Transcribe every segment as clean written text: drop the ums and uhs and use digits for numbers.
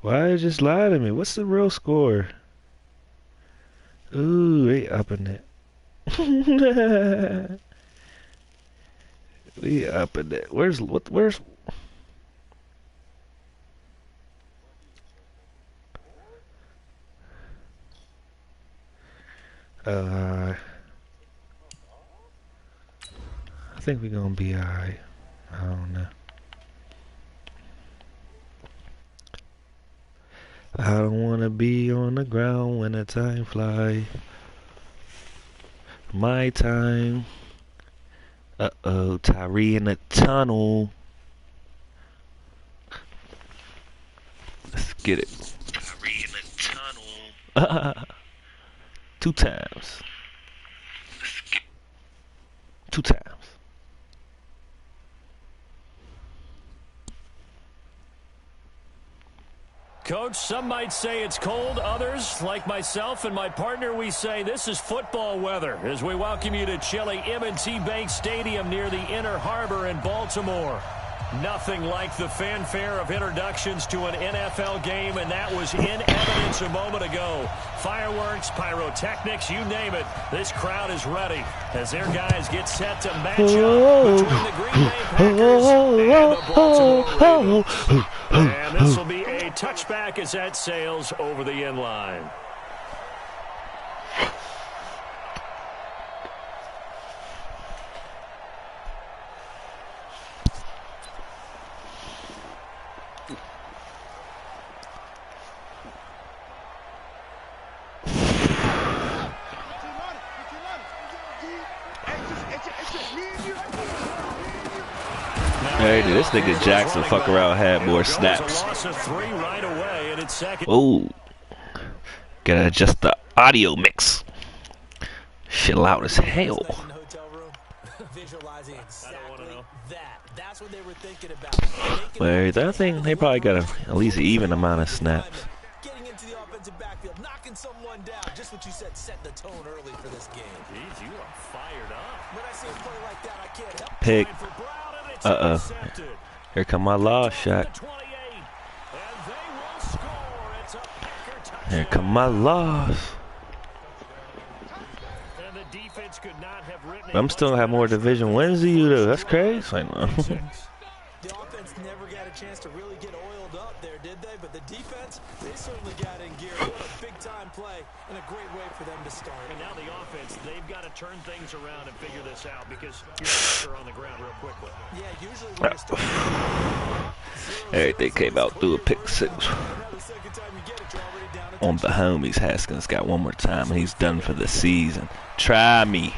Why you just lie to me? What's the real score? Ooh, they upping it. We upping it. Where's what? Where's? I think we're gonna be alright. I don't know. I don't wanna be on the ground when the time fly. My time. Uh-oh, Tyree in the tunnel. Let's get it. Tyree in the tunnel. 2 times. 2 times. Coach, some might say it's cold. Others, like myself and my partner, we say this is football weather as we welcome you to chilly M&T Bank Stadium near the Inner Harbor in Baltimore. Nothing like the fanfare of introductions to an NFL game, and that was in evidence a moment ago. Fireworks, pyrotechnics, you name it. This crowd is ready as their guys get set to match up between the Green Bay Packers and the Baltimore Ravens. And this will be a touchback as that sails over the end line. Hey, this nigga Jackson fuck around had more snaps. Oh, gotta adjust the audio mix. Shit loud as hell. But I think they probably got at least an even amount of snaps. Someone down, just what you said, set the tone early for this game. Jeez, you are fired up. When I see a play like that, I can't help Pick. Here come my lost shot. Here come my loss. I'm still gonna have more division wins than you though. That's crazy. Like, no. The offense never got a chance to really get oiled up there, did they? But the defense, they certainly got in gear. What a big-time play and a great way for them to start. And now the offense, they've got to turn things around and figure this out because you're on the ground real quickly. Yeah, usually when you start... Everything came out through a pick 6. On the homies, Haskins got one more time and he's done for the season. Try me.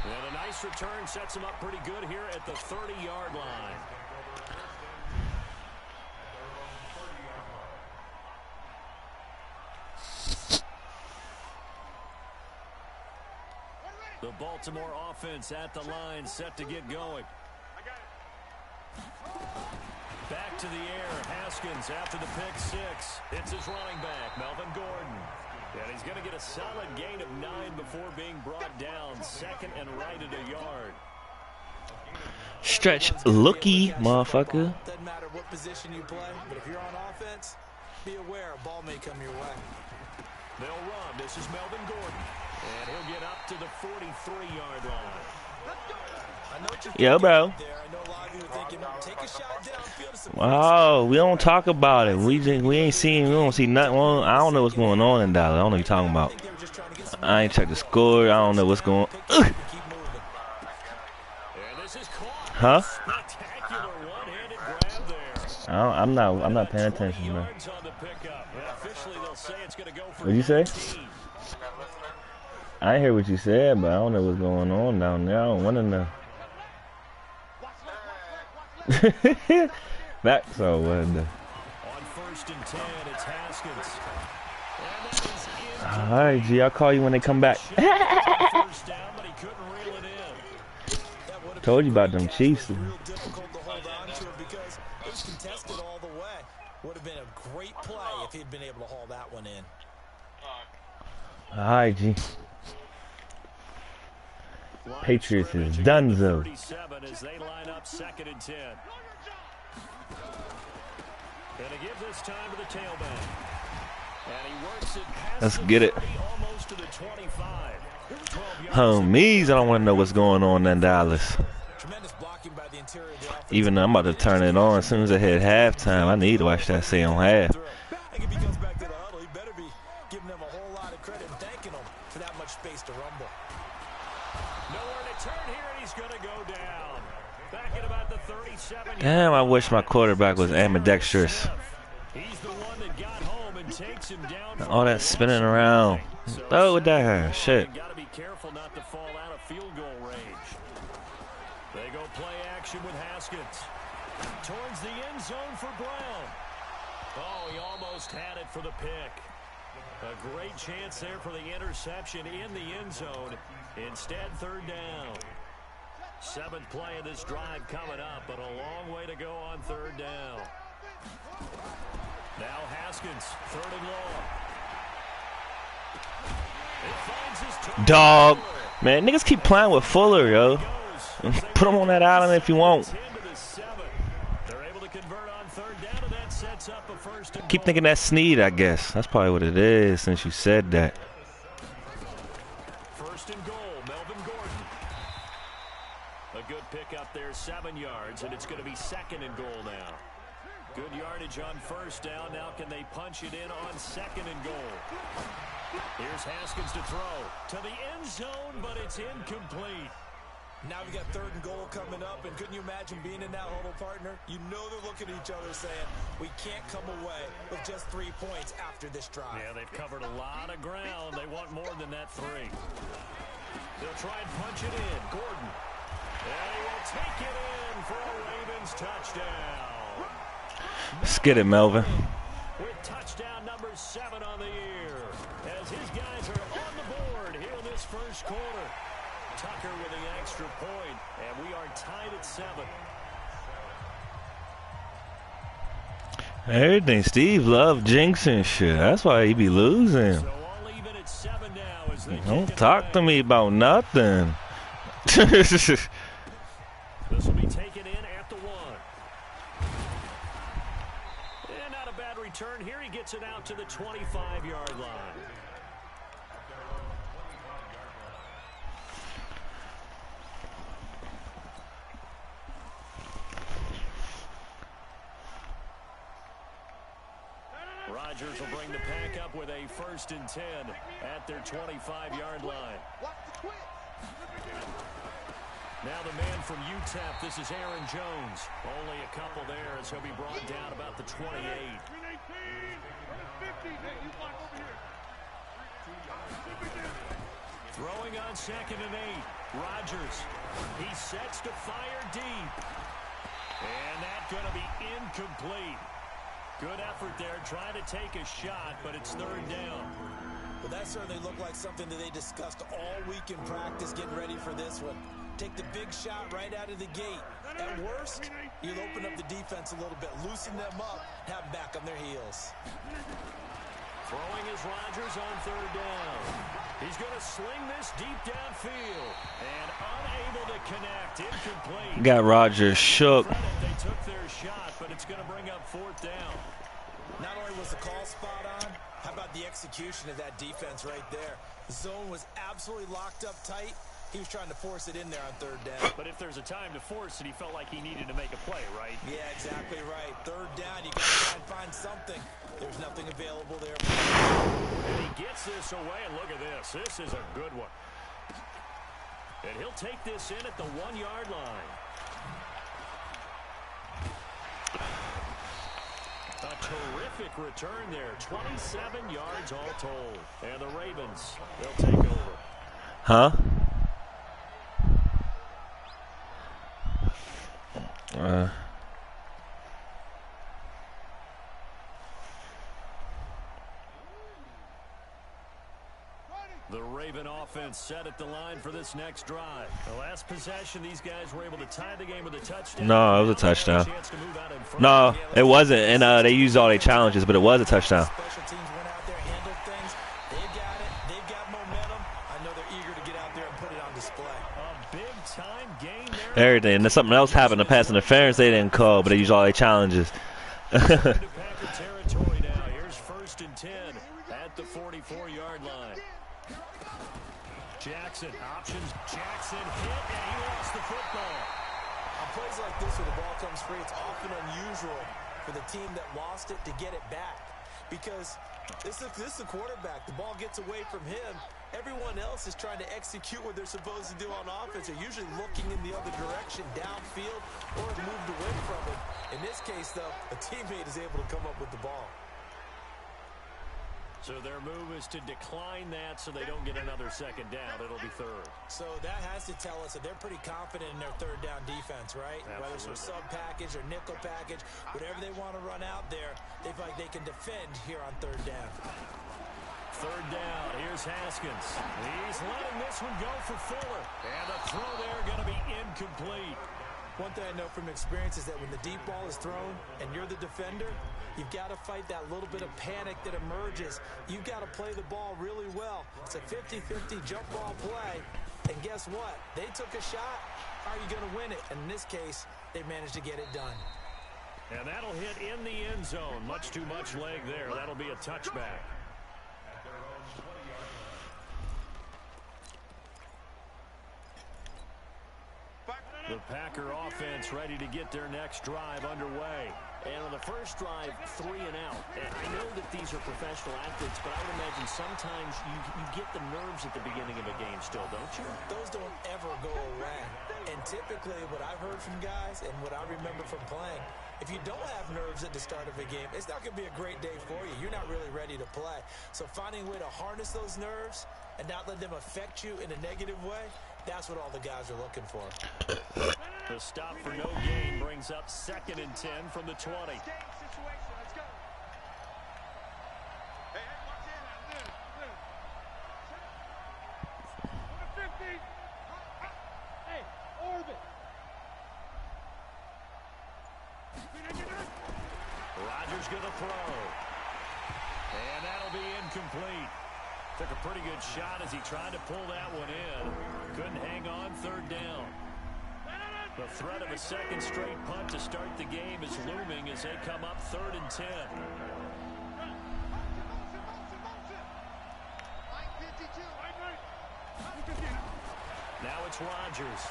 And a nice return sets him up pretty good here at the 30-yard line. The Baltimore offense at the line, set to get going. Back to the air, Haskins after the pick 6. It's his running back, Melvin Gordon. And he's going to get a solid gain of 9 before being brought down. Second and right at a yard. Stretch looky, motherfucker. Doesn't matter what position you play, but if you're on offense, be aware a ball may come your way. They'll run. This is Melvin Gordon. And he'll get up to the 43-yard line. Yo, bro. Wow, we don't talk about it. We ain't seen. We don't see nothing. I don't know what's going on in Dallas. I don't know what you're talking about. I ain't checked the score. I don't know what's going on. Huh? I'm not paying attention, bro. What'd you say? I ain't hear what you said, but I don't know what's going on down there. I don't want to know. Back so what? On 1st and 10, it's Haskins. All right, G. I'll call you when they come back. Told you about them Chiefs. Would have been a great play if he'd been able to haul that one in. All right, G. Patriots is donezo. And he gives this time to the tailback. And he works it past Let's get it. 30, almost to the 25. Homies, I don't want to know what's going on in Dallas. Tremendous blocking by the interior of the offense. Even though I'm about to turn it on as soon as I hit halftime, I need to watch that second half. I think if he comes back to the huddle, he better be giving them a whole lot of credit and thanking them for that much space to rumble. Nowhere to turn here, and he's going to go down. Back at about the 37. Damn, I wish my quarterback was ambidextrous. He's the one that got home and takes him down. All that spinning around. Throw it down. Shit. Got to be careful not to fall out of field goal range. They go play action with Haskins. Towards the end zone for Brown. Oh, he almost had it for the pick. A great chance there for the interception in the end zone. Instead, third down. 7th play of this drive coming up, but a long way to go on third down. Now Haskins, 3rd and long. It finds his target. Dog. Man, niggas keep playing with Fuller, yo. Put him on that island if you want. They're able to convert on third down, and that sets up a first and Keep goal. thinking that's Snead, I guess. That's probably what it is since you said that. First and goal, Melvin Gordon. A good pick up there, 7 yards, and it's going to be 2nd and goal now. Good yardage on first down. Now can they punch it in on 2nd and goal? Here's Haskins to throw to the end zone, but it's incomplete. Now we got 3rd and goal coming up, and couldn't you imagine being in that huddle, partner? You know they're looking at each other saying, we can't come away with just 3 points after this drive. Yeah, they've covered a lot of ground. They want more than that 3. They'll try and punch it in. Gordon. And he will take it in for a Ravens touchdown. Let's get it, Melvin. With touchdown number 7 on the year. As his guys are on the board here in this first quarter. Tucker with the extra point, and we are tied at 7. Everything. Steve love jinxing shit. That's why he be losing. So all even at 7 now as they Don't talk to me about nothing. This will be taken in at the 1. And not a bad return here. He gets it out to the 25-yard line. Rodgers will bring the pack up with a 1st and 10 at their 25-yard line. Now the man from UTEP, this is Aaron Jones. Only a couple there as he'll be brought down about the 28. Throwing on 2nd and 8. Rodgers. He sets to fire deep. And that's going to be incomplete. Good effort there, trying to take a shot, but it's 3rd down. Well, that certainly looked like something that they discussed all week in practice, getting ready for this one. Take the big shot right out of the gate. At worst, you'll open up the defense a little bit, loosen them up, have them back on their heels. Throwing is Rodgers on 3rd down. He's going to sling this deep downfield. And unable to connect. Incomplete. Got Rodgers shook. They took their shot, but it's going to bring up 4th down. Not only was the call spot on, how about the execution of that defense right there? The zone was absolutely locked up tight. He was trying to force it in there on 3rd down. But if there's a time to force it, he felt like he needed to make a play, right? Yeah, exactly right. 3rd down, you got to try and find something. There's nothing available there. And he gets this away, and look at this. This is a good one. And he'll take this in at the 1-yard line. A terrific return there. 27 yards all told. And the Ravens, they'll take over. Huh? The Raven offense set at the line for this next drive. The last possession, these guys were able to tie the game with a touchdown. No, it was a touchdown. No, it wasn't. And they used all their challenges, but it was a touchdown. Special teams went out there, handled things. They've got it. They've got momentum. I know they're eager to get out there and put it on display. A big-time game there. Everything. And then something else happened. The pass interference they didn't call, but they used all their challenges. To pack first and 10 at the 44-yard line. Jackson options. Jackson hit, and he lost the football. On plays like this where the ball comes free, it's often unusual for the team that lost it to get it back. Because this is a quarterback. The ball gets away from him. Everyone else is trying to execute what they're supposed to do on offense. They're usually looking in the other direction, downfield, or moved away from him. In this case, though, a teammate is able to come up with the ball. So their move is to decline that so they don't get another second down. It'll be third. So that has to tell us that they're pretty confident in their third down defense, right? Absolutely. Whether it's a sub package or nickel package, whatever they want to run out there, they feel like they can defend here on third down. Third down. Here's Haskins. He's letting this one go for Fuller. And the throw there going to be incomplete. One thing I know from experience is that when the deep ball is thrown and you're the defender, you've got to fight that little bit of panic that emerges. You've got to play the ball really well. It's a 50-50 jump ball play. And guess what? They took a shot. How are you going to win it? And in this case, they managed to get it done. And that'll hit in the end zone. Much too much leg there. That'll be a touchback. The Packer offense ready to get their next drive underway. And on the first drive, 3 and out. And I know that these are professional athletes, but I would imagine sometimes you get the nerves at the beginning of a game still, don't you? Those don't ever go away. And typically what I've heard from guys and what I remember from playing, if you don't have nerves at the start of a game, it's not going to be a great day for you. You're not really ready to play. So finding a way to harness those nerves and not let them affect you in a negative way, that's what all the guys are looking for. The stop for no gain brings up 2nd and 10 from the 20. Let's go. Hey, watch in now. Look. 50. Hey, orbit. Rodgers going to throw. And that'll be incomplete. Took a pretty good shot as he tried to pull that one in. Couldn't hang on. Third down. The threat of a second straight punt to start the game is looming as they come up 3rd and 10. Now it's Rodgers.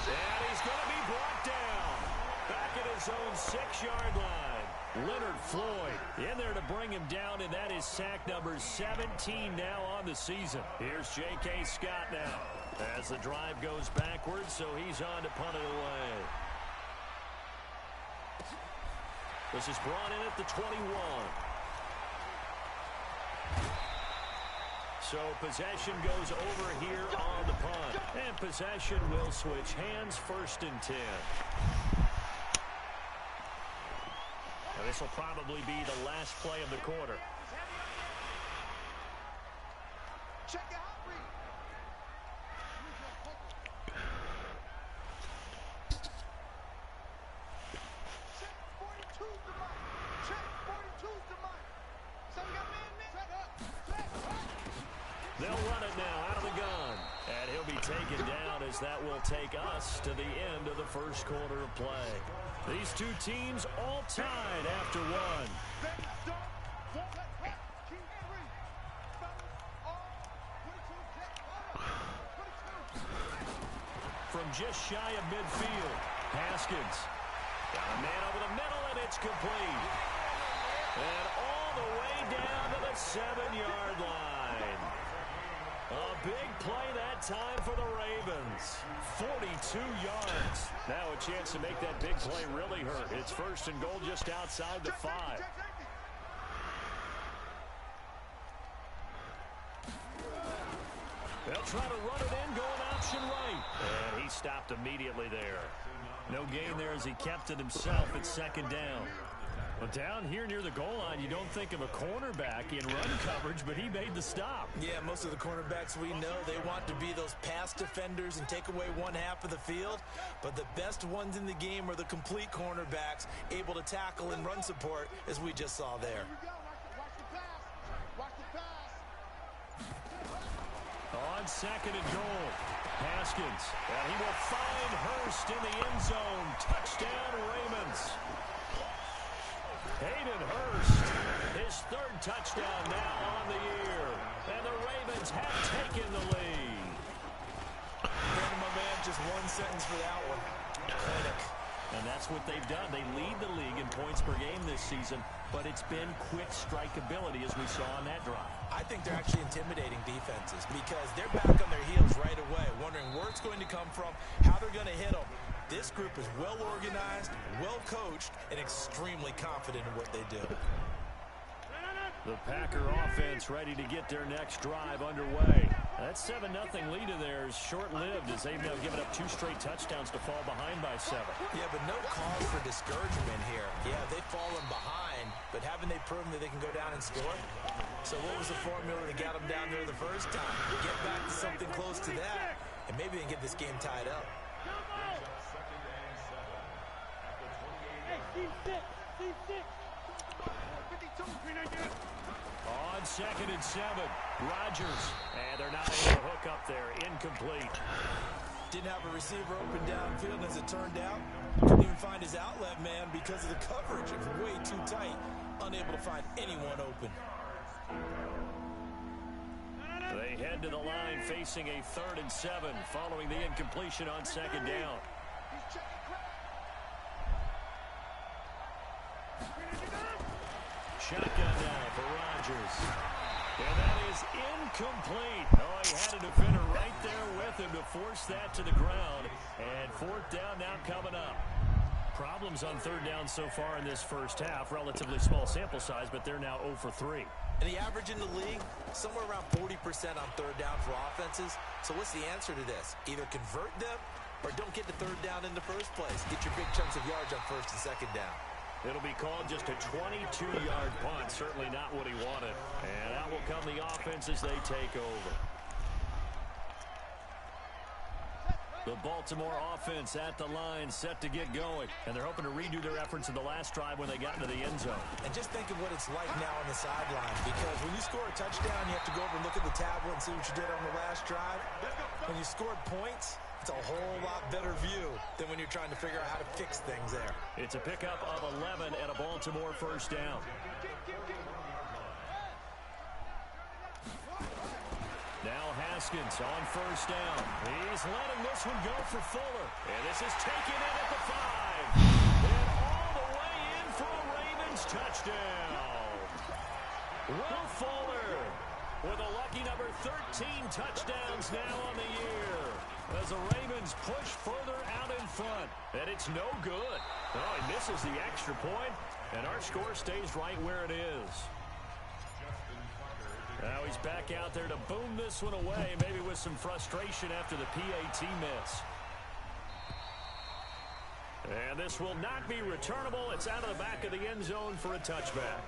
And he's going to be brought down. Back at his own 6-yard line. Leonard Floyd in there to bring him down, and that is sack number 17 now on the season. Here's J.K. Scott now as the drive goes backwards, so he's on to punt it away. This is brought in at the 21. So possession goes over here on the punt. And possession will switch hands. 1st and 10. Now this will probably be the last play of the quarter. Check out read. Check 42's the mic. Check 42's the mic. So we got man. They'll run it now out of the gun. And he'll be taken down as that will take us to the end of the first quarter of play. These two teams all tied after one. From just shy of midfield, Haskins. Got a man over the middle, and it's complete. And all the way down to the 7-yard line. A big play that time for the Ravens. 42 yards. Now a chance to make that big play really hurt. It's 1st and goal just outside the 5. They'll try to run it in, going option right. And he stopped immediately there. No gain there as he kept it himself at 2nd down. Well, down here near the goal line, you don't think of a cornerback in run coverage, but he made the stop. Yeah, most of the cornerbacks we know, they want to be those pass defenders and take away one half of the field. But the best ones in the game are the complete cornerbacks, able to tackle and run support, as we just saw there. On 2nd and goal, Haskins. And he will find Hurst in the end zone. Touchdown, Ravens. Hayden Hurst, his third touchdown now on the year. And the Ravens have taken the lead. And my man, just one sentence for that one. Clinic. And that's what they've done. They lead the league in points per game this season, but it's been quick strike ability as we saw on that drive. I think they're actually intimidating defenses because they're back on their heels right away, wondering where it's going to come from, how they're going to hit them. This group is well organized, well coached, and extremely confident in what they do. The Packer offense ready to get their next drive underway. That 7-0 lead of theirs short-lived as they've now given up 2 straight touchdowns to fall behind by 7. Yeah, but no cause for discouragement here. Yeah, they've fallen behind, but haven't they proven that they can go down and score? So what was the formula that got them down there the first time? Get back to something close to that, and maybe they can get this game tied up. On 2nd and 7, Rodgers. And they're not able to hook up there. Incomplete. Didn't have a receiver open downfield, and as it turned out, couldn't even find his outlet man because of the coverage. It was way too tight. Unable to find anyone open. They head to the line facing a 3rd and 7 following the incompletion on 2nd down. Shotgun now for Rodgers. And that is incomplete. Oh, he had a defender right there with him to force that to the ground. And 4th down now coming up. Problems on 3rd down so far in this first half. Relatively small sample size, but they're now 0 for 3. And the average in the league, somewhere around 40% on 3rd down for offenses. So what's the answer to this? Either convert them or don't get the 3rd down in the first place. Get your big chunks of yards on 1st and 2nd down. It'll be called just a 22-yard punt. Certainly not what he wanted. And out will come the offense as they take over. The Baltimore offense at the line, set to get going. And they're hoping to redo their efforts in the last drive when they got into the end zone. And just think of what it's like now on the sideline. Because when you score a touchdown, you have to go over and look at the tablet and see what you did on the last drive. When you scored points, it's a whole lot better view than when you're trying to figure out how to fix things there. It's a pickup of 11 and a Baltimore 1st down. Now Haskins on 1st down. He's letting this one go for Fuller. And this is taken in at the 5. And all the way in for a Ravens touchdown. Will Fuller with a lucky number 13 touchdowns now on the year. As the Ravens push further out in front. And it's no good. Oh, he misses the extra point. And our score stays right where it is. Now he's back out there to boom this one away, maybe with some frustration after the PAT miss. And this will not be returnable. It's out of the back of the end zone for a touchback.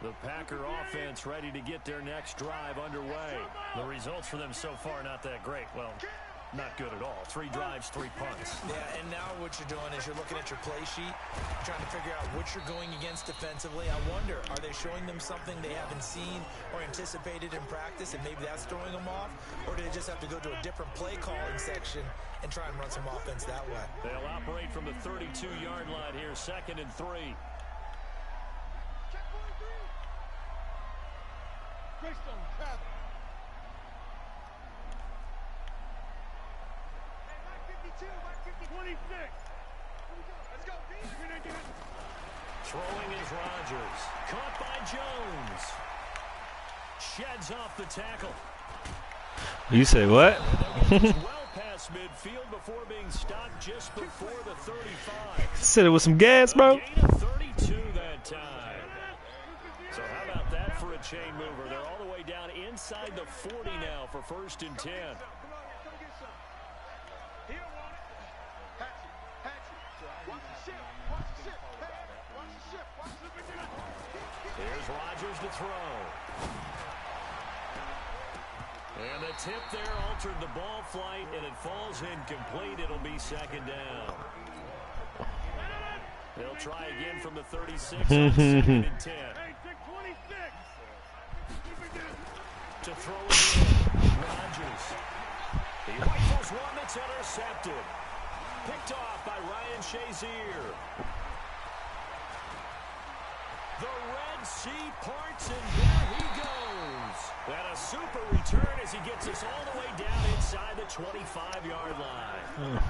The Packer offense ready to get their next drive underway. The results for them so far not that great. Well, not good at all. 3 drives, 3 punts. Yeah, and now what you're doing is you're looking at your play sheet, trying to figure out what you're going against defensively. I wonder, are they showing them something they haven't seen or anticipated in practice, and maybe that's throwing them off? Or do they just have to go to a different play calling section and try and run some offense that way? They'll operate from the 32-yard line here, 2nd and 3. Greystone, travel. Let's go. Throwing is Rodgers. Caught by Jones. Sheds off the tackle. You say what? Well past midfield before being stopped just before the 35. Said it was some gas, bro. A gain of 32 that time. So how about that for a chain mover? They're all the way down inside the 40 now for 1st and 10. Here's Rodgers to throw. And the tip there altered the ball flight, and it falls incomplete. It'll be 2nd down. They'll try again from the 36 on 2nd and 10. To throw it in. Rodgers. He rifles one that's intercepted. picked off by Ryan Shazier. The Red Sea parts, and there he goes. And a super return as he gets us all the way down inside the 25-yard line.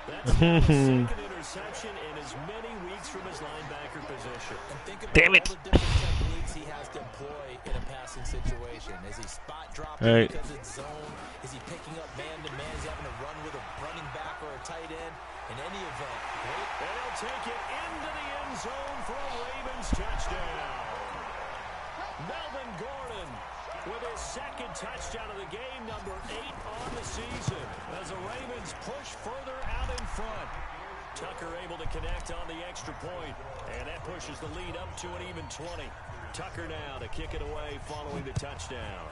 That's his second interception in as many weeks from his linebacker position. And think about Damn it. all the different techniques he has to employ in a passing situation. Is he spot dropping Right. because it's zone? Is he picking up man-to-man? Is he having to run with a running back or a tight end? In any event, And he'll take it into the end zone for a Ravens touchdown. Melvin Gordon with his second touchdown of the game, number 8 on the season, as the Ravens push further out in front. Tucker able to connect on the extra point, and that pushes the lead up to an even 20. Tucker now to kick it away following the touchdown.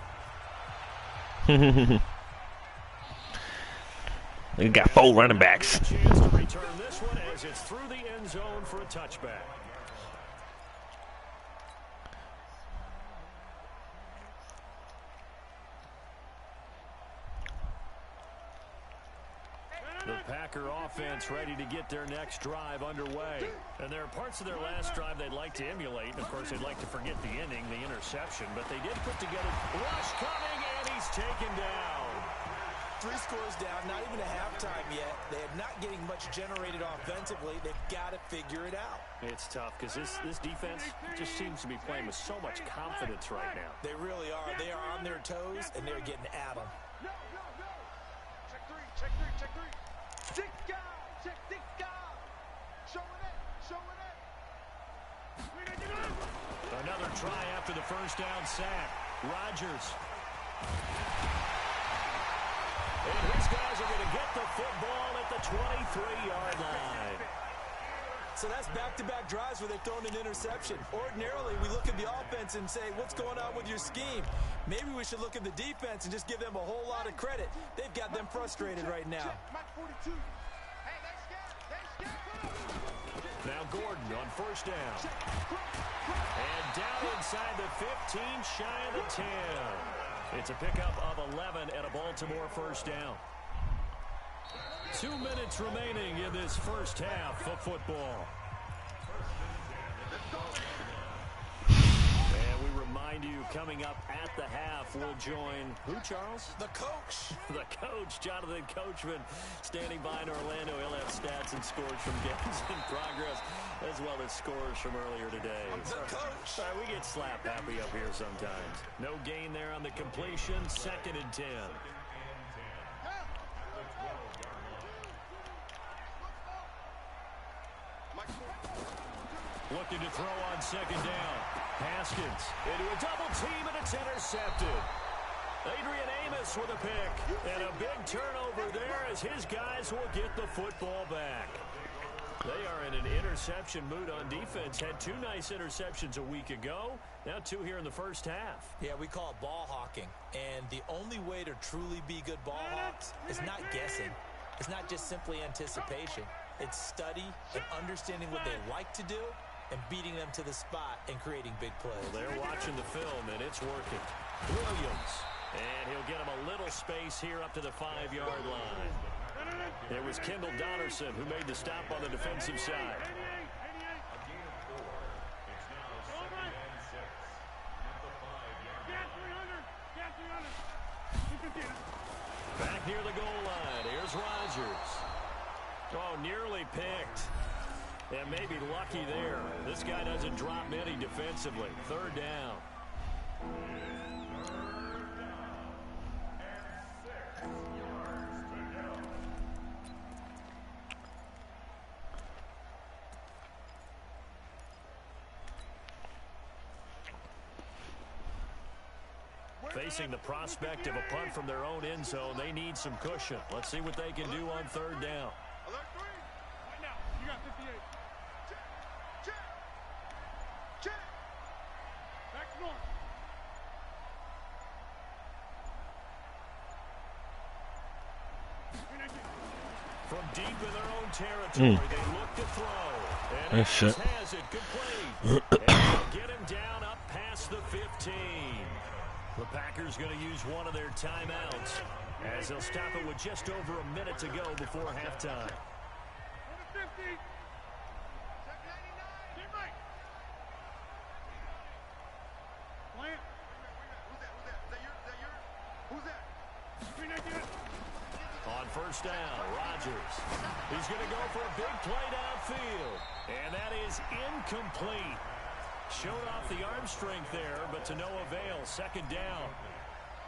We got 4 running backs. Chance to return this one as it's through the end zone for a touchback. The Packer offense ready to get their next drive underway. And there are parts of their last drive they'd like to emulate. And, of course, they'd like to forget the ending, the interception. But they did put together rush coming, and he's taken down. 3 scores down, not even a halftime yet. They are not getting much generated offensively. They've got to figure it out. It's tough because this defense just seems to be playing with so much confidence right now. They really are. They are on their toes, and they're getting at them. No. Check three, check three, check three. Check God. Showing it. Another try after the first down sack. Rodgers. And his guys are going to get the football at the 23-yard line. So that's back-to-back drives where they've thrown an interception. Ordinarily, we look at the offense and say, what's going on with your scheme? Maybe we should look at the defense and just give them a whole lot of credit. They've got them frustrated right now. Mike 42. Hey, they scared. Now Gordon on first down. And down inside the 15, shy of the 10. It's a pickup of 11 and a Baltimore first down. 2 minutes remaining in this first half of football. And we remind you, coming up at the half, we'll join who, Charles? The coach. The coach, Jonathan Coachman, standing by in Orlando. He'll have stats and scores from games in progress, as well as scores from earlier today. The coach. Sorry, we get slap happy up here sometimes. No gain there on the completion. 2nd and 10. Looking to throw on 2nd down. Haskins into a double team, and it's intercepted. Adrian Amos with a pick. And a big turnover there as his guys will get the football back. They are in an interception mood on defense. Had 2 nice interceptions a week ago. Now 2 here in the first half. Yeah, we call it ball hawking. And the only way to truly be good ball hawks is not guessing. It's not just simply anticipation. It's study and understanding what they like to do and beating them to the spot and creating big plays. Well, they're watching the film, and it's working. Williams. And he'll get him a little space here up to the 5-yard line. It was Kendall Donnerson who made the stop on the defensive side. Back near the goal line. Here's Rodgers. Oh, nearly picked. And maybe lucky there. This guy doesn't drop many defensively. 3rd down. Facing the prospect of a punt from their own end zone, they need some cushion. Let's see what they can do on 3rd down. Alert 3. Right now. You got 58. Check. Back north. From deep in their own territory, they look to throw. And shit. has it. Good play. And they'll get him down up past the 15. The Packers going to use one of their timeouts as they'll stop it with just over a minute to go before halftime. first down. Rodgers. He's going to go for a big play downfield. And that is incomplete. Showed off the arm strength there, but to no avail. Second down.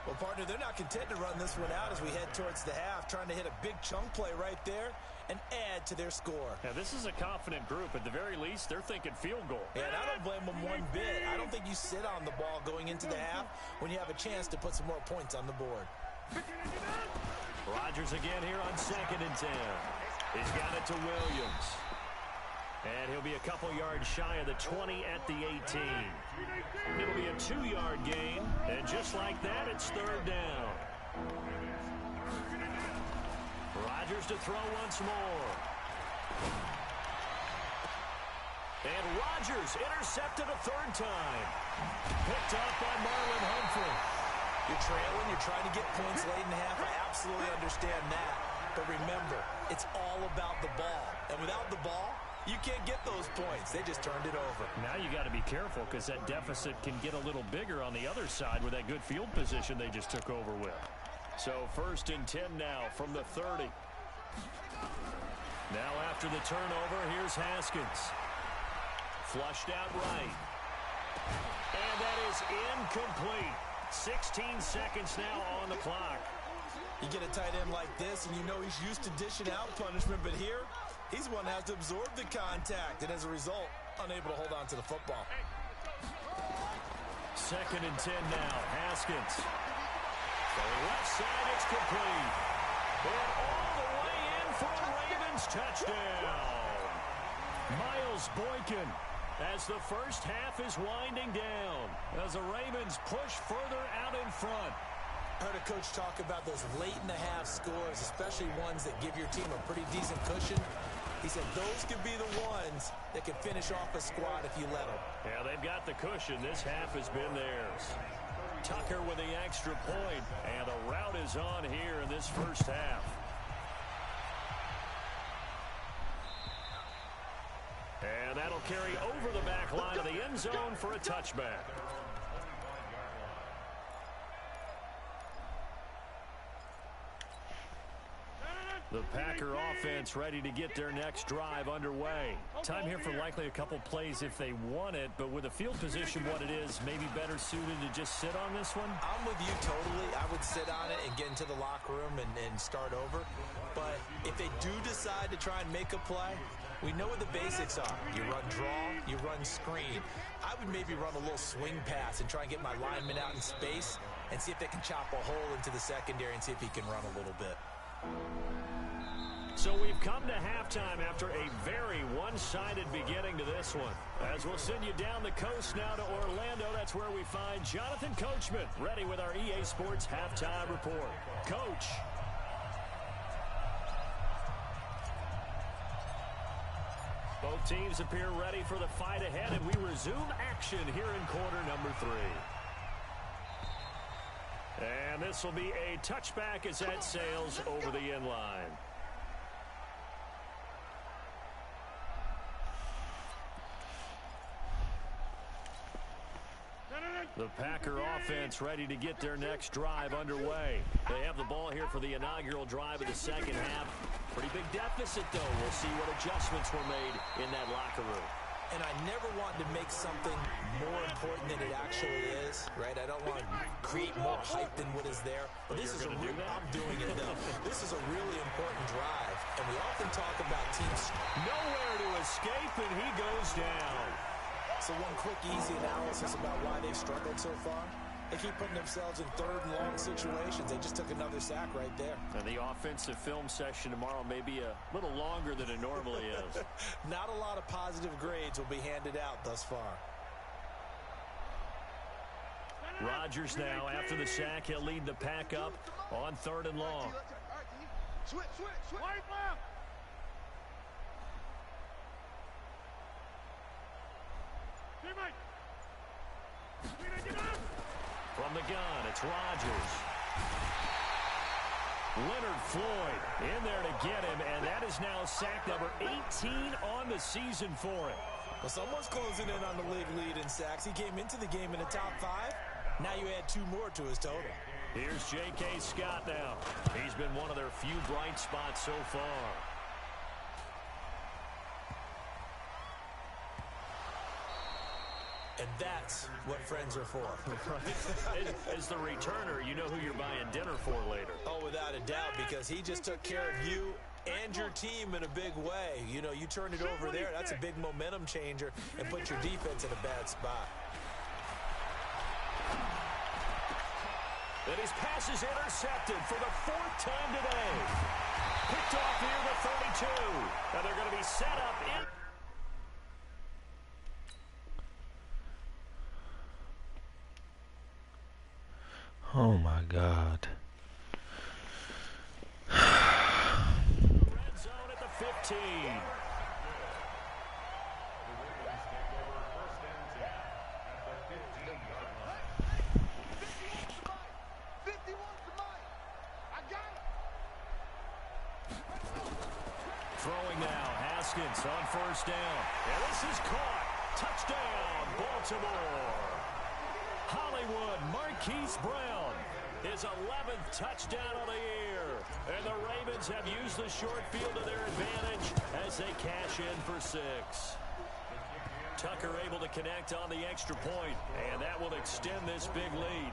Well, partner, they're not content to run this one out as we head towards the half, trying to hit a big chunk play right there and add to their score. Now, this is a confident group. At the very least, they're thinking field goal. And I don't blame them one bit. I don't think you sit on the ball going into the half when you have a chance to put some more points on the board. Rodgers again here on 2nd and 10. He's got it to Williams. And he'll be a couple yards shy of the 20 at the 18. It'll be a 2-yard gain. And just like that, it's third down. Rodgers to throw once more. And Rodgers intercepted a third time. Picked up by Marlon Humphrey. You're trailing, you're trying to get points late in the half. I absolutely understand that. But remember, it's all about the ball. And without the ball, you can't get those points. They just turned it over. Now you got to be careful because that deficit can get a little bigger on the other side with that good field position they just took over with. So 1st and 10 now from the 30. Now after the turnover, here's Haskins. Flushed out right. And that is incomplete. 16 seconds now on the clock. You get a tight end like this, and you know he's used to dishing out punishment, but here, he's the one that has to absorb the contact, and as a result, unable to hold on to the football. 2nd and 10 now. Haskins. For the left side, it's complete. And all the way in for a Ravens touchdown. Miles Boykin as the first half is winding down as the Ravens push further out in front. I heard a coach talk about those late-in-the-half scores, especially ones that give your team a pretty decent cushion. He said those could be the ones that can finish off a squad if you let them. Yeah, they've got the cushion. This half has been theirs. Tucker with the extra point, and the route is on here in this first half. And that'll carry over the back line of the end zone for a touchback. The Packer offense ready to get their next drive underway. Time here for likely a couple plays if they want it, but with the field position what it is, maybe better suited to just sit on this one? I'm with you totally. I would sit on it and get into the locker room and start over. But if they do decide to try and make a play, we know what the basics are. You run draw, you run screen. I would maybe run a little swing pass and try and get my lineman out in space and see if they can chop a hole into the secondary and see if he can run a little bit. So we've come to halftime after a very one-sided beginning to this one. As we'll send you down the coast now to Orlando, that's where we find Jonathan Coachman ready with our EA Sports Halftime Report. Coach. Both teams appear ready for the fight ahead, and we resume action here in quarter number 3. And this will be a touchback as that sails over the end line. The Packer offense ready to get their next drive underway. They have the ball here for the inaugural drive of the second half. Pretty big deficit, though. We'll see what adjustments were made in that locker room. And I never want to make something more important than it actually is, right? I don't want to create more hype than what is there. But this is I'm doing it, though. This is a really important drive. And we often talk about teams. Nowhere to escape, and he goes down. So one quick, easy analysis about why they've struggled so far. They keep putting themselves in third and long situations. They just took another sack right there. And the offensive film session tomorrow may be a little longer than it normally is. Not a lot of positive grades will be handed out thus far. Rodgers now, after the sack, he'll lead the pack up on 3rd and long. Switch, swipe left. From the gun, it's Rodgers. Leonard Floyd in there to get him, and that is now sack number 18 on the season for him. Well, someone's closing in on the league lead in sacks. He came into the game in the top 5. Now you add 2 more to his total. Here's J.K. Scott now. He's been one of their few bright spots so far. And that's what friends are for. As the returner, you know who you're buying dinner for later. Oh, without a doubt, because he just took care of you and your team in a big way. You know, you turned it over there. That's a big momentum changer and put your defense in a bad spot. And his pass is intercepted for the 4th time today. Picked off near the 32. And they're going to be set up in... Oh my God. Red zone at the 15. Throwing now, Haskins on 1st down. And this is caught. Touchdown, Baltimore. Hollywood Marquise Brown, his 11th touchdown of the year. And the Ravens have used the short field to their advantage as they cash in for 6. Tucker able to connect on the extra point, and that will extend this big lead.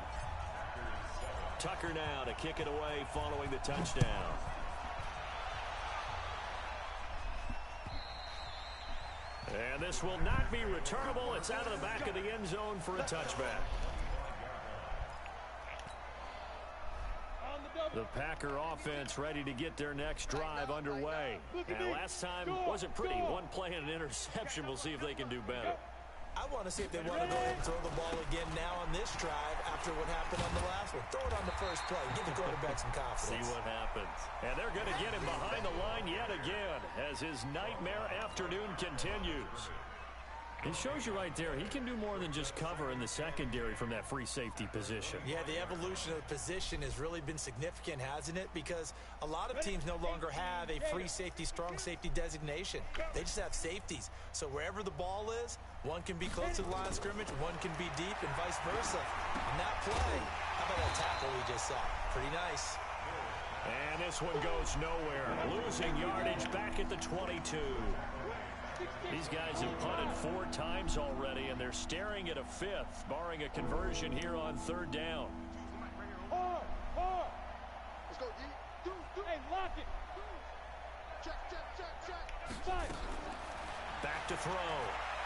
Tucker now to kick it away following the touchdown. And this will not be returnable. It's out of the back of the end zone for a touchback. The Packer offense ready to get their next drive underway. And last time wasn't pretty. One play and an interception. We'll see if they can do better. I want to see if they want to go ahead and throw the ball again now on this drive after what happened on the last one. Throw it on the first play. Give the quarterback some confidence. See what happens. And they're going to get him behind the line yet again as his nightmare afternoon continues. It shows you right there, he can do more than just cover in the secondary from that free safety position. Yeah, the evolution of the position has really been significant, hasn't it? Because a lot of teams no longer have a free safety, strong safety designation. They just have safeties. So wherever the ball is, one can be close to the line of scrimmage, one can be deep, and vice versa. And that play, how about that tackle we just saw? Pretty nice. And this one goes nowhere. Losing yardage back at the 22. These guys have punted 4 times already, and they're staring at a 5th, barring a conversion here on 3rd down. Let's go, D. Hey, lock it. Check. Five. Back to throw.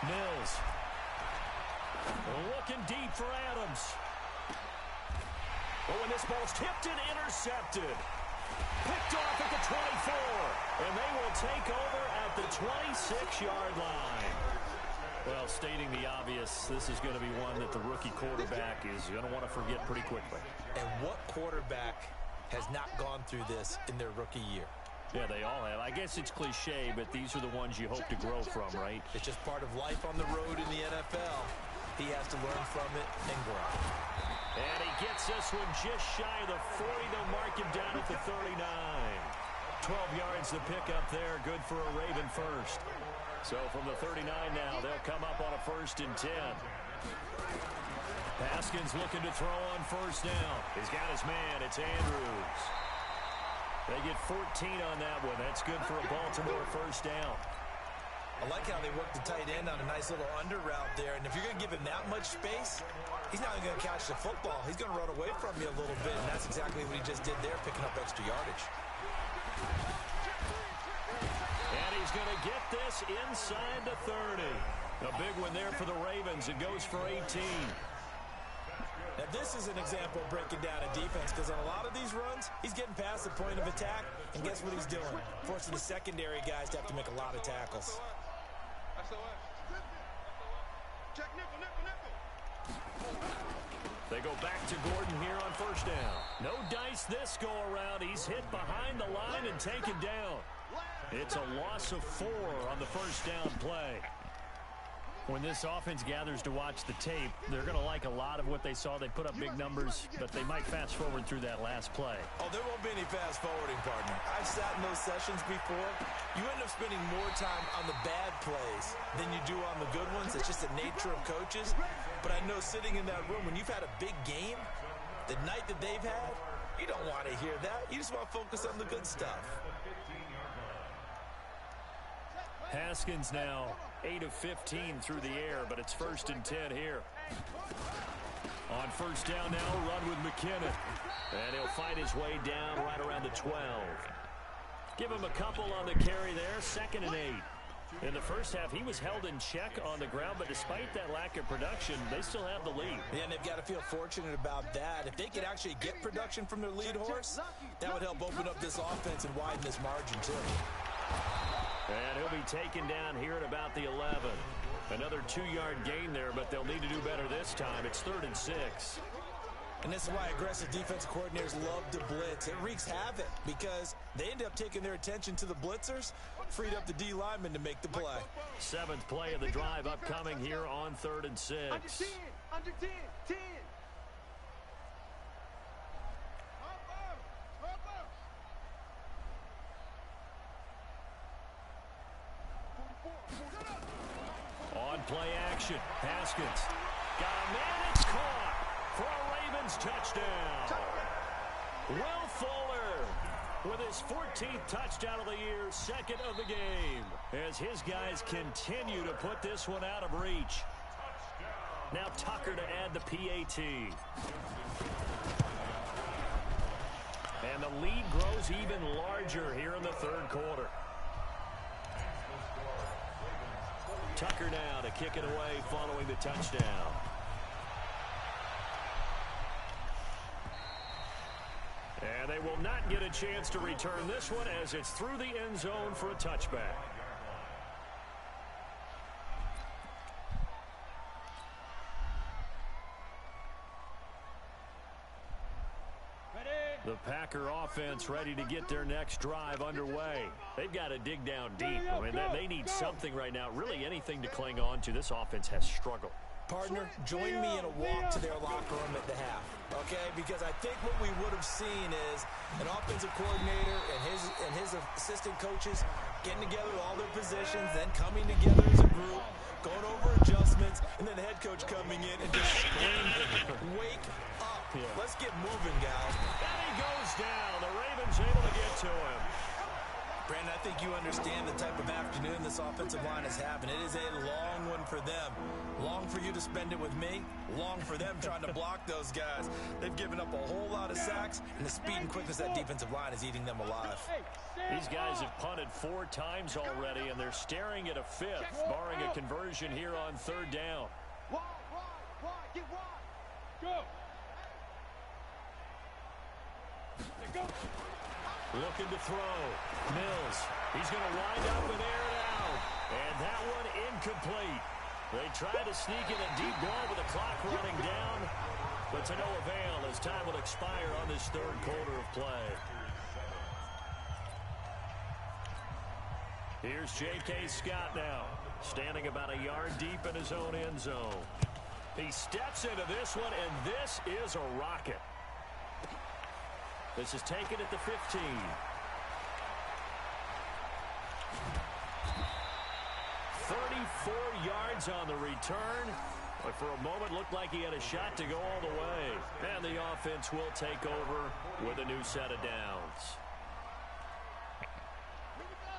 Mills. Looking deep for Adams. Oh, and this ball's tipped and intercepted. Picked off at the 24, and they will take over at the 26-yard line. Well, stating the obvious, this is going to be one that the rookie quarterback is going to want to forget pretty quickly. And what quarterback has not gone through this in their rookie year? Yeah, they all have. I guess it's cliche, but these are the ones you hope to grow from, right? It's just part of life on the road in the NFL. He has to learn from it and grow. And he gets this one just shy of the 40. They'll mark him down at the 39. 12 yards to pick up there. Good for a Raven first. So from the 39 now, they'll come up on a 1st and 10. Haskins looking to throw on 1st down. He's got his man. It's Andrews. They get 14 on that one. That's good for a Baltimore 1st down. I like how they work the tight end on a nice little under route there. And if you're going to give him that much space, he's not going to catch the football. He's going to run away from you a little bit, and that's exactly what he just did there, picking up extra yardage. And he's going to get this inside the 30. A big one there for the Ravens. It goes for 18. Now, this is an example of breaking down a defense, because on a lot of these runs, he's getting past the point of attack, and guess what he's doing? Forcing the secondary guys to have to make a lot of tackles. Check nickel. They go back to Gordon here on 1st down. No dice this go around. He's hit behind the line and taken down. It's a loss of 4 on the 1st down play. When this offense gathers to watch the tape, they're going to like a lot of what they saw. They put up big numbers, but they might fast forward through that last play. Oh, there won't be any fast forwarding, partner. I've sat in those sessions before. You end up spending more time on the bad plays than you do on the good ones. It's just the nature of coaches. But I know sitting in that room, when you've had a big game, The night that they've had, you don't want to hear that. You just want to focus on the good stuff. Haskins now 8 of 15 through the air, but it's 1st and 10 here. On 1st down now, run with McKinnon. And he'll fight his way down right around the 12. Give him a couple on the carry there, 2nd and 8. In the first half, he was held in check on the ground, but despite that lack of production, they still have the lead. Yeah, and they've got to feel fortunate about that. If they could actually get production from their lead horse, that would help open up this offense and widen this margin, too. And he'll be taken down here at about the 11. Another 2-yard gain there, but they'll need to do better this time. It's 3rd and 6. And this is why aggressive defensive coordinators love to blitz. It wreaks havoc because they end up taking their attention to the blitzers, freed up the D linemen to make the play. 7th play of the drive upcoming here on 3rd and 6. Under 10, under 10, 10. On play action, Haskins got a man, it's caught for a Ravens touchdown. Will Fuller with his 14th touchdown of the year, 2nd of the game, as his guys continue to put this one out of reach. Now Tucker to add the PAT. And the lead grows even larger here in the 3rd quarter. Tucker now to kick it away following the touchdown. And they will not get a chance to return this one as it's through the end zone for a touchback. The Packer offense ready to get their next drive underway. They've got to dig down deep. I mean, they need something right now, really anything to cling on to. This offense has struggled. Partner, join me in a walk to their locker room at the half, okay? Because I think what we would have seen is an offensive coordinator and his assistant coaches getting together with all their positions, then coming together as a group, going over adjustments, and then the head coach coming in and just screaming, wake up. Yeah. Let's get moving, guys. And he goes down. The Ravens able to get to him. Brandon, I think you understand the type of afternoon this offensive line is having. It is a long one for them. Long for you to spend it with me. Long for them trying to block those guys. They've given up a whole lot of sacks, and the speed and quickness of that defensive line is eating them alive. These guys have punted 4 times already, and they're staring at a 5th, barring a conversion here on 3rd down. Wide, get wide. Go. Go. Looking to throw. Mills. He's going to wind up and air it out. And that one incomplete. They tried to sneak in a deep ball with the clock running down, but to no avail as time will expire on this 3rd quarter of play. Here's J.K. Scott now, standing about a yard deep in his own end zone. He steps into this one, and this is a rocket. This is taken at the 15. Yards on the return, but for a moment looked like he had a shot to go all the way. And the offense will take over with a new set of downs.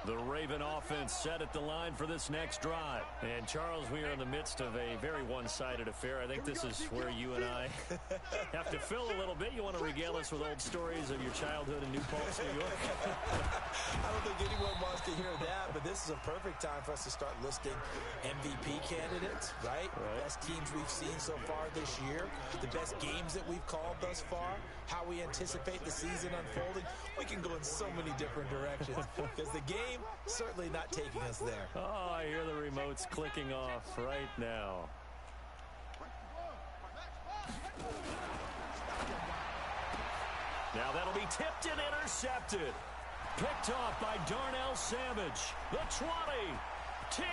The Raven offense set at the line for this next drive. And, Charles, we are in the midst of a very one-sided affair. I think this is where you and I have to fill a little bit. You want to regale us with old stories of your childhood in New Paltz, New York? I don't think anyone wants to hear that, but this is a perfect time for us to start listing MVP candidates, right? Best teams we've seen so far this year, the best games that we've called thus far, how we anticipate the season unfolding. We can go in so many different directions because the game certainly not taking us there. Oh, I hear the remotes clicking off right now. Now that'll be tipped and intercepted. Picked off by Darnell Savage. The 20, 10,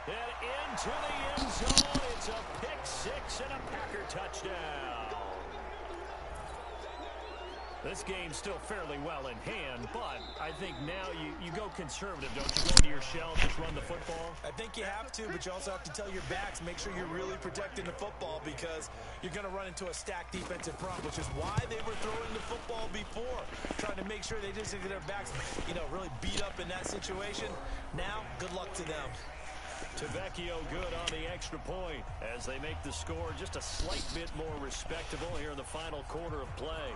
and into the end zone. It's a pick 6 and a Packer touchdown. This game's still fairly well in hand, but I think now you go conservative, don't you? Go into your shell, just run the football. I think you have to, but you also have to tell your backs, make sure you're really protecting the football because you're going to run into a stacked defensive front, which is why they were throwing the football before, trying to make sure they just get their backs, really beat up in that situation. Now, good luck to them. Tavecchio good on the extra point as they make the score just a slight bit more respectable here in the final quarter of play.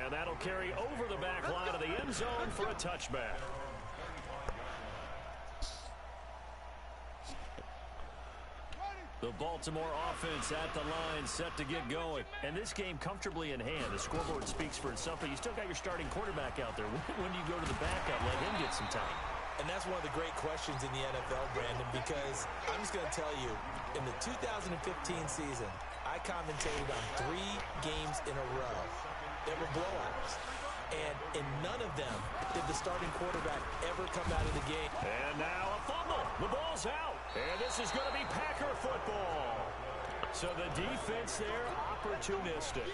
And that'll carry over the back line of the end zone for a touchback. The Baltimore offense at the line set to get going. And this game comfortably in hand. The scoreboard speaks for itself, but you still got your starting quarterback out there. When do you go to the backup, let him get some time? And that's one of the great questions in the NFL, Brandon, because I'm just going to tell you, in the 2015 season, I commentated on 3 games in a row that were blowouts. And in none of them did the starting quarterback ever come out of the game. And now a fumble. The ball's out. And this is going to be Packer football. So the defense there, opportunistic.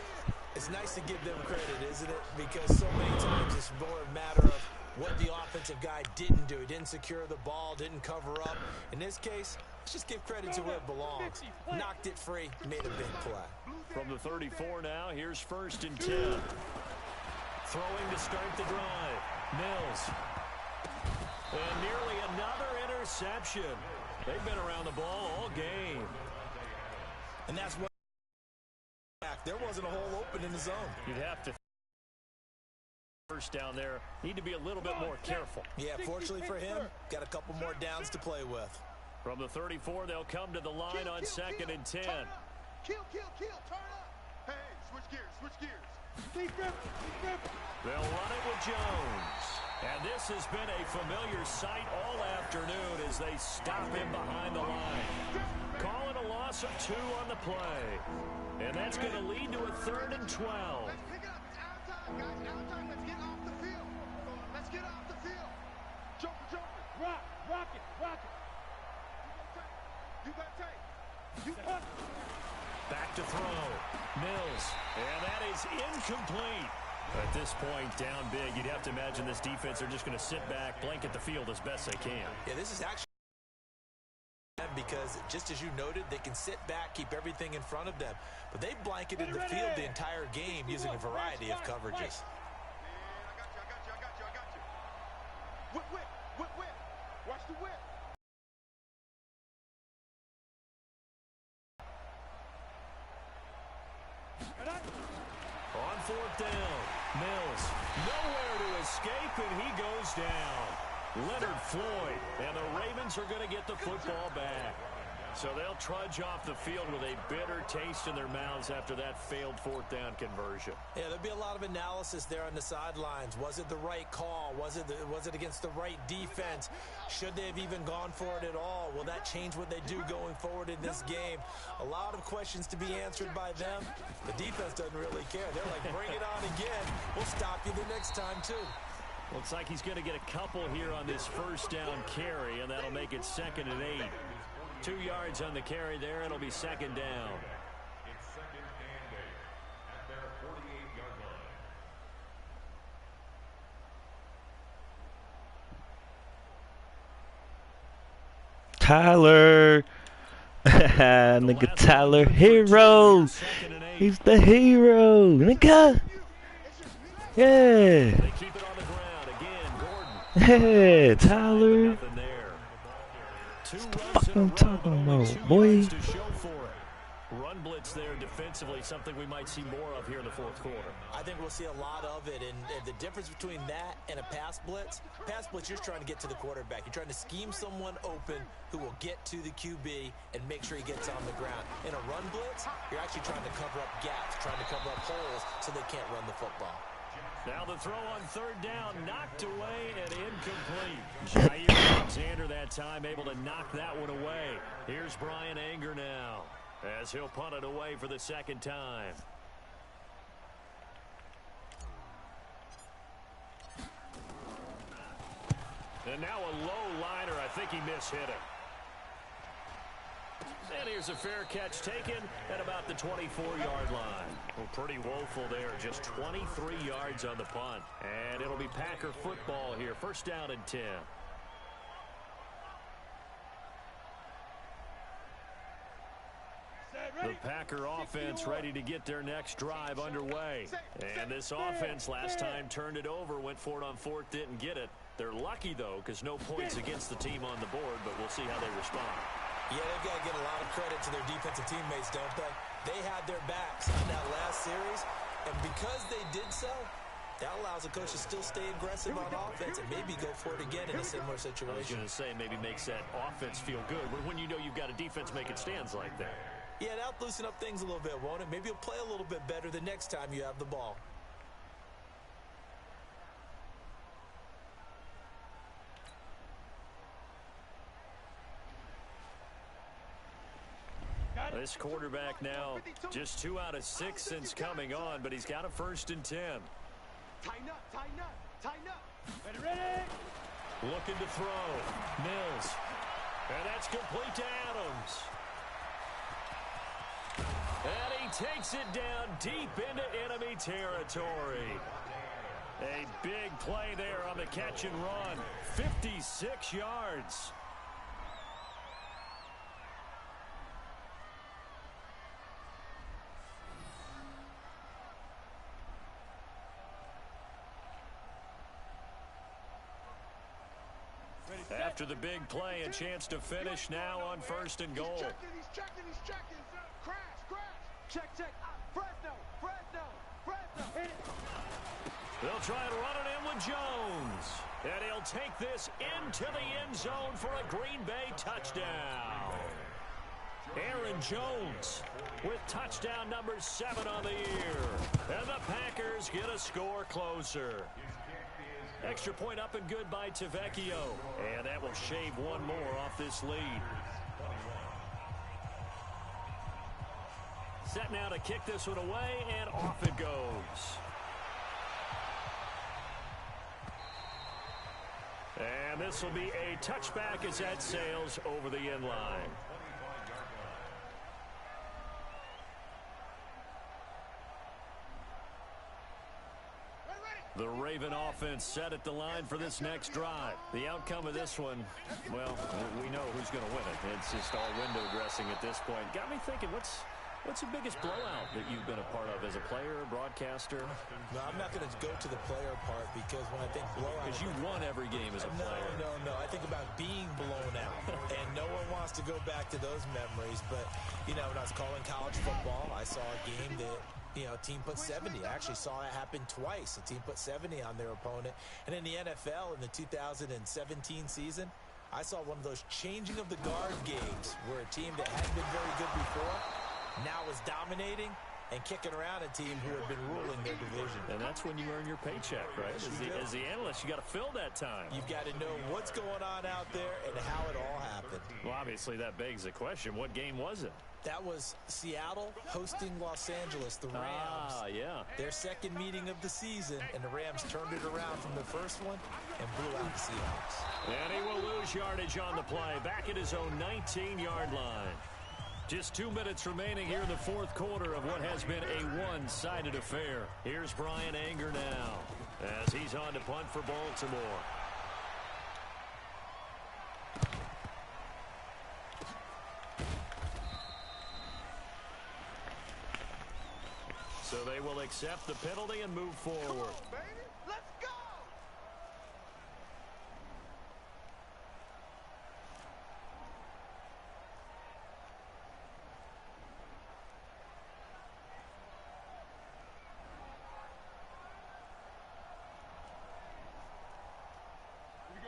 It's nice to give them credit, isn't it? Because so many times it's more a matter of what the offensive guy didn't do. He didn't secure the ball, didn't cover up. In this case, let's just give credit to where it belongs. Knocked it free, made a big play. From the 34 now, here's 1st and 10. Throwing to start the drive. Mills. And nearly another interception. They've been around the ball all game. And that's what there wasn't a hole open in the zone. You'd have to first down there. Need to be a little bit more careful. Yeah, fortunately for him, got a couple more downs to play with. From the 34, they'll come to the line on 2nd and 10. Turn up. Hey, switch gears. They'll run it with Jones. And this has been a familiar sight all afternoon as they stop him behind the line. Call it a loss of 2 on the play. And that's going to lead to a 3rd and 12. Let's pick it up. It's out time, guys. Out time. Let's get off the field. Let's get off the field. Joker. Rock it. You got tape. You cut. Back to throw. Mills. And that is incomplete. At this point, down big, you'd have to imagine this defense are just going to sit back, blanket the field as best they can. Yeah, this is actually because, just as you noted, they can sit back, keep everything in front of them. But they blanketed the field the entire game using a variety of coverages. I got you. Whip. Watch the whip. On 4th down, Mills nowhere to escape, and he goes down. Leonard Floyd, and the Ravens are going to get the football back. So they'll trudge off the field with a bitter taste in their mouths after that failed 4th down conversion. Yeah, there'll be a lot of analysis there on the sidelines. Was it the right call? Was it against the right defense? Should they have even gone for it at all? Will that change what they do going forward in this game? A lot of questions to be answered by them. The defense doesn't really care. They're like, bring it on again. We'll stop you the next time, too. Looks like he's going to get a couple here on this 1st down carry, and that'll make it 2nd and 8. 2 yards on the carry there. It'll be 2nd down. It's 2nd and 8 at their 48-yard line. Tyler. Nigga, Tyler, hero. He's the hero. Nigga. Yeah. They keep it on the ground. Again, Gordon. Yeah, Tyler. Nothing there. What I'm talking about, boy. To show for it. Run blitz there defensively, something we might see more of here in the 4th quarter. I think we'll see a lot of it, and the difference between that and a pass blitz, you're trying to get to the quarterback. You're trying to scheme someone open who will get to the QB and make sure he gets on the ground. In a run blitz, you're actually trying to cover up gaps, trying to cover up holes so they can't run the football. Now the throw on 3rd down, knocked away and incomplete. Jair Alexander that time able to knock that one away. Here's Brian Anger now as he'll punt it away for the 2nd time. And now a low liner. I think he mishit it. And here's a fair catch taken at about the 24-yard line. Well, pretty woeful there. Just 23 yards on the punt. And it'll be Packer football here. First down and 10. The Packer offense ready to get their next drive underway. And this offense last time turned it over, went for it on fourth, didn't get it. They're lucky, though, because no points against the team on the board, but we'll see how they respond. Yeah, they've got to get a lot of credit to their defensive teammates, don't they? They had their backs on that last series, and because they did so, that allows the coach to still stay aggressive on offense and maybe go for it again in a similar situation. I was going to say maybe makes that offense feel good when you know you've got a defense making stands like that. Yeah, that'll loosen up things a little bit, won't it? Maybe you'll play a little bit better the next time you have the ball. This quarterback now just 2 out of 6 since coming on, but he's got a 1st and 10. Tighten up, tighten up, tighten up. Ready? Looking to throw. Mills. And that's complete to Adams. And he takes it down deep into enemy territory. A big play there on the catch and run. 56 yards. After the big play, a chance to finish now on 1st and goal. He's checking. Crash. Check. Fresno. Hit it. They'll try and run it in with Jones. And he'll take this into the end zone for a Green Bay touchdown. Aaron Jones with touchdown number 7 on the year. And the Packers get a score closer. Extra point up and good by Tavecchio. And that will shave one more off this lead. Set now to kick this one away, and off it goes. And this will be a touchback as that sails over the end line. The Raven offense set at the line for this next drive. The outcome of this one, well, we know who's going to win it. It's just all window dressing at this point. Got me thinking, what's the biggest blowout that you've been a part of as a player, broadcaster? No, I'm not going to go to the player part because when I think blowout... Because you won every game as a player. No. I think about being blown out. And no one wants to go back to those memories. But, when I was calling college football, I saw a game that... a team put 70. I actually saw it happen twice. A team put 70 on their opponent. And in the NFL, in the 2017 season, I saw one of those changing of the guard games where a team that hadn't been very good before now is dominating and kicking around a team who had been ruling their division. And that's when you earn your paycheck, right? As the analyst, you got to fill that time. You've got to know what's going on out there and how it all happened. Well, obviously, that begs the question, what game was it? That was Seattle hosting Los Angeles, the Rams. Yeah. Their second meeting of the season, and the Rams turned it around from the first one and blew out the Seahawks. And he will lose yardage on the play, back at his own 19-yard line. Just 2 minutes remaining here in the fourth quarter of what has been a one-sided affair. Here's Brian Anger now as he's on to punt for Baltimore. So they will accept the penalty and move forward. Come on, baby. Let's go.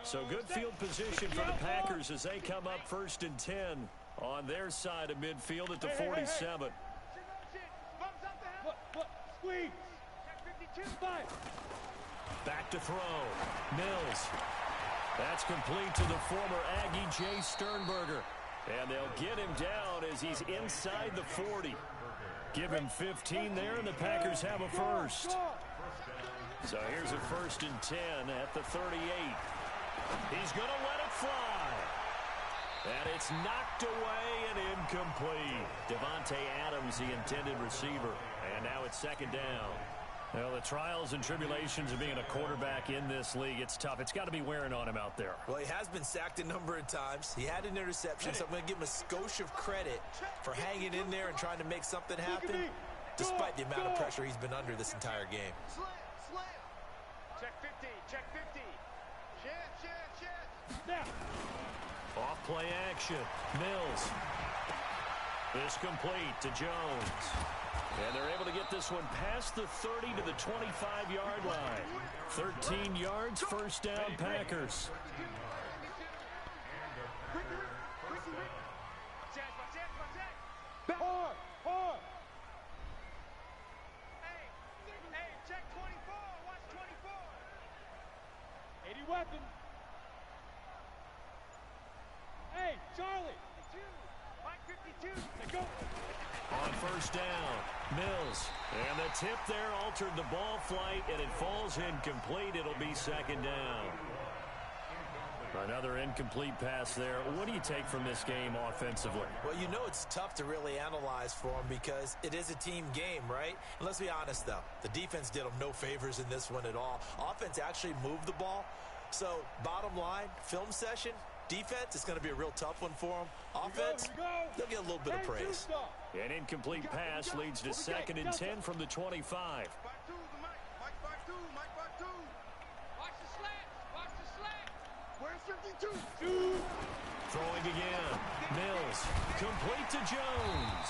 So good field position for the Packers as they come up 1st and 10 on their side of midfield at the 47. Squeeze. Back to throw. Mills. That's complete to the former Aggie Jay Sternberger. And they'll get him down as he's inside the 40. Give him 15 there, and the Packers have a first. So here's a 1st and 10 at the 38. He's going to let it fly. And it's knocked away and incomplete. Devontae Adams, the intended receiver. And now it's second down. Well, the trials and tribulations of being a quarterback in this league, it's tough. It's got to be wearing on him out there. Well, he has been sacked a number of times. He had an interception, so I'm going to give him a skosh of credit for hanging in there and trying to make something happen, despite the amount of pressure he's been under this entire game. Slam, slam. Check 50, check 50. Chance. Now. Off play action. Mills. This complete to Jones. And they're able to get this one past the 30 to the 25-yard line. 13 yards, first down, Packers. Hard. Hey, check 24. Watch 24. 80 weapon. Hey, Charlie. Mike 52. Let's go. On first down, Mills. And the tip there altered the ball flight, and it falls incomplete. It'll be second down. Another incomplete pass there. What do you take from this game offensively? Well, you know it's tough to really analyze for him because it is a team game, right? And let's be honest, though. The defense did him no favors in this one at all. Offense actually moved the ball. So, bottom line, film session, defense, it's going to be a real tough one for them. Offense, they'll get a little bit of praise. An incomplete pass leads to second and 10 from the 25. Mike 5-2. Watch the slant. Where's 52? Throwing again. Mills. Complete to Jones.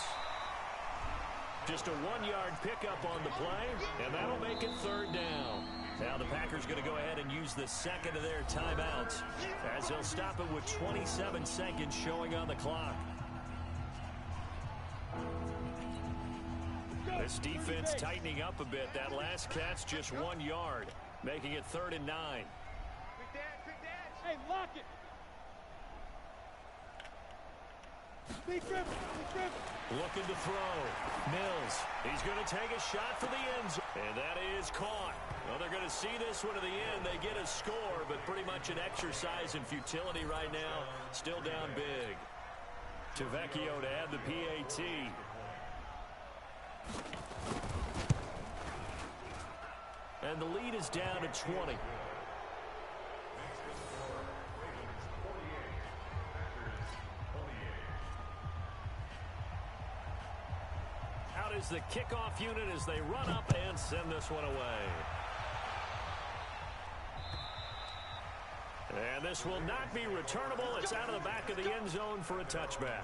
Just a 1-yard pickup on the play, and that'll make it third down. Now the Packers going to go ahead and use the second of their timeouts as they'll stop it with 27 seconds showing on the clock. This defense tightening up a bit. That last catch just 1 yard, making it 3rd and 9. Quick dash. Hey, lock it. Big dribble. Looking to throw. Mills. He's going to take a shot for the end zone. And that is caught. Well, they're going to see this one to the end. They get a score, but pretty much an exercise in futility right now. Still down big. Tavecchio to add the PAT. And the lead is down to 20. Out is the kickoff unit as they run up and send this one away. And this will not be returnable. It's out of the back of the end zone for a touchback.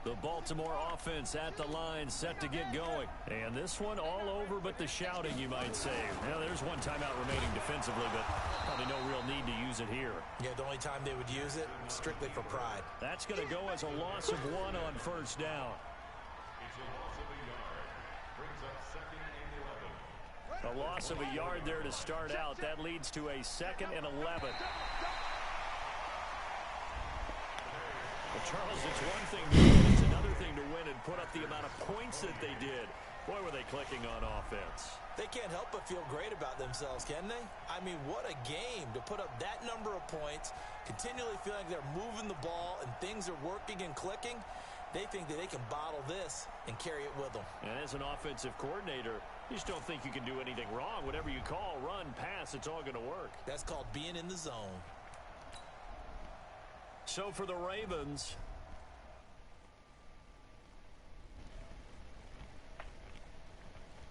The Baltimore offense at the line, set to get going. And this one all over but the shouting, you might say. Now, there's one timeout remaining defensively, but probably no real need to use it here. Yeah, the only time they would use it, strictly for pride. That's going to go as a loss of 1 on first down. It's a loss of a yard. Brings up 2nd and 11. A loss of a yard there to start out. That leads to a 2nd and 11. Well, Charles, it's one thing to win, it's another thing to win and put up the amount of points that they did. Boy, were they clicking on offense. They can't help but feel great about themselves, can they? I mean, what a game to put up that number of points, continually feeling like they're moving the ball and things are working and clicking. They think that they can bottle this and carry it with them. And as an offensive coordinator, you just don't think you can do anything wrong. Whatever you call, run, pass, it's all going to work. That's called being in the zone. So for the Ravens,